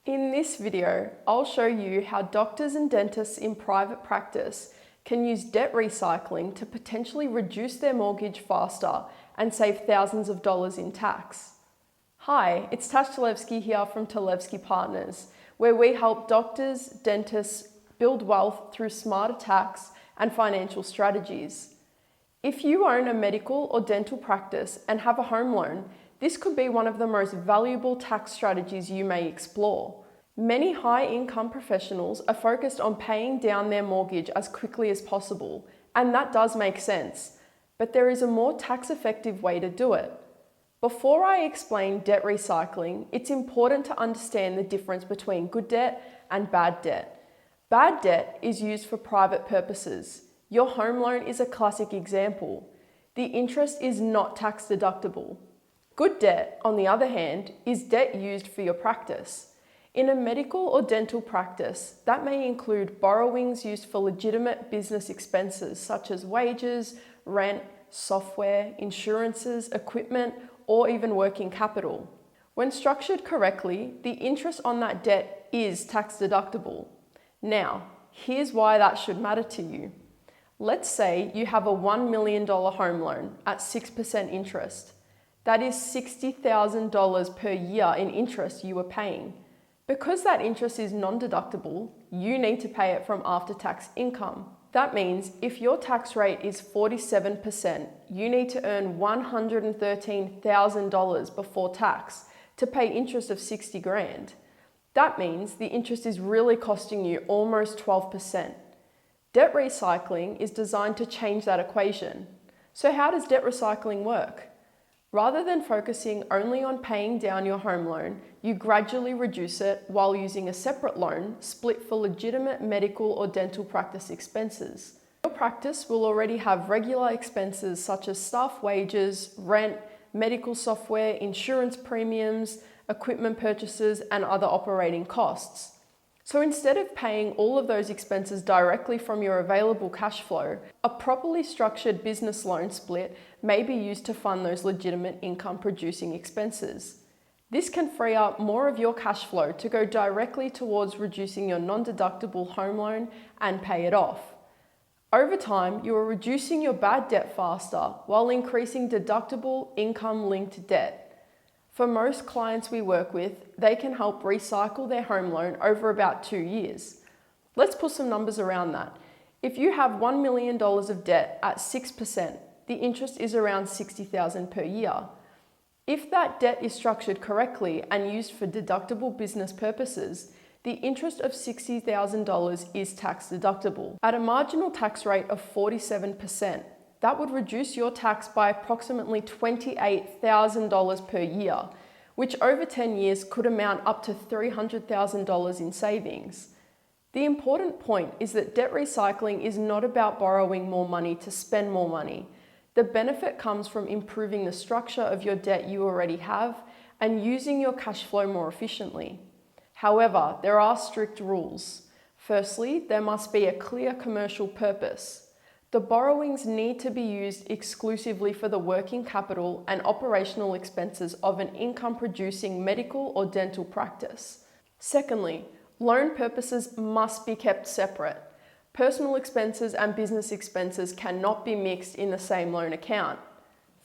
In this video, I'll show you how doctors and dentists in private practice can use debt recycling to potentially reduce their mortgage faster and save thousands of dollars in tax. Hi, it's Tash Talevsky here from Talevsky Partners, where we help doctors, dentists build wealth through smarter tax and financial strategies. If you own a medical or dental practice and have a home loan, this could be one of the most valuable tax strategies you may explore. Many high-income professionals are focused on paying down their mortgage as quickly as possible, and that does make sense, but there is a more tax-effective way to do it. Before I explain debt recycling, it's important to understand the difference between good debt and bad debt. Bad debt is used for private purposes. Your home loan is a classic example. The interest is not tax deductible. Good debt, on the other hand, is debt used for your practice. In a medical or dental practice, that may include borrowings used for legitimate business expenses such as wages, rent, software, insurances, equipment, or even working capital. When structured correctly, the interest on that debt is tax deductible. Now, here's why that should matter to you. Let's say you have a $1 million home loan at 6% interest. That is $60,000 per year in interest you are paying. Because that interest is non-deductible, you need to pay it from after-tax income. That means if your tax rate is 47%, you need to earn $113,000 before tax to pay interest of $60,000. That means the interest is really costing you almost 12%. Debt recycling is designed to change that equation. So how does debt recycling work? Rather than focusing only on paying down your home loan, you gradually reduce it while using a separate loan split for legitimate medical or dental practice expenses. Your practice will already have regular expenses such as staff wages, rent, medical software, insurance premiums, equipment purchases, and other operating costs. So instead of paying all of those expenses directly from your available cash flow, a properly structured business loan split may be used to fund those legitimate income-producing expenses. This can free up more of your cash flow to go directly towards reducing your non-deductible home loan and pay it off. Over time, you are reducing your bad debt faster while increasing deductible income-linked debt. For most clients we work with, they can help recycle their home loan over about 2 years. Let's put some numbers around that. If you have $1 million of debt at 6%, the interest is around $60,000 per year. If that debt is structured correctly and used for deductible business purposes, the interest of $60,000 is tax deductible. At a marginal tax rate of 47%, that would reduce your tax by approximately $28,000 per year, which over 10 years could amount up to $300,000 in savings. The important point is that debt recycling is not about borrowing more money to spend more money. The benefit comes from improving the structure of your debt you already have and using your cash flow more efficiently. However, there are strict rules. Firstly, there must be a clear commercial purpose. The borrowings need to be used exclusively for the working capital and operational expenses of an income-producing medical or dental practice. Secondly, loan purposes must be kept separate. Personal expenses and business expenses cannot be mixed in the same loan account.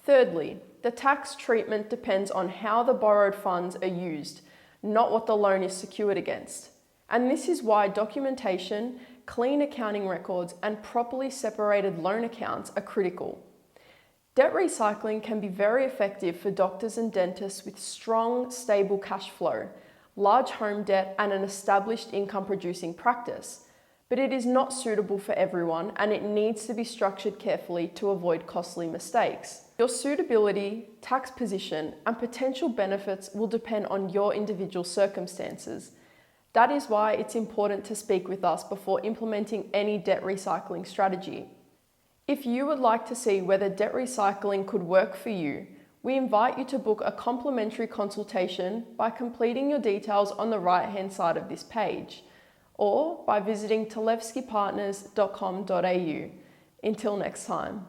Thirdly, the tax treatment depends on how the borrowed funds are used, not what the loan is secured against. And this is why documentation, clean accounting records, and properly separated loan accounts are critical. Debt recycling can be very effective for doctors and dentists with strong, stable cash flow, large home debt, and an established income-producing practice. But it is not suitable for everyone, and it needs to be structured carefully to avoid costly mistakes. Your suitability, tax position, and potential benefits will depend on your individual circumstances. That is why it's important to speak with us before implementing any debt recycling strategy. If you would like to see whether debt recycling could work for you, we invite you to book a complimentary consultation by completing your details on the right-hand side of this page, or by visiting talevskypartners.com.au. Until next time.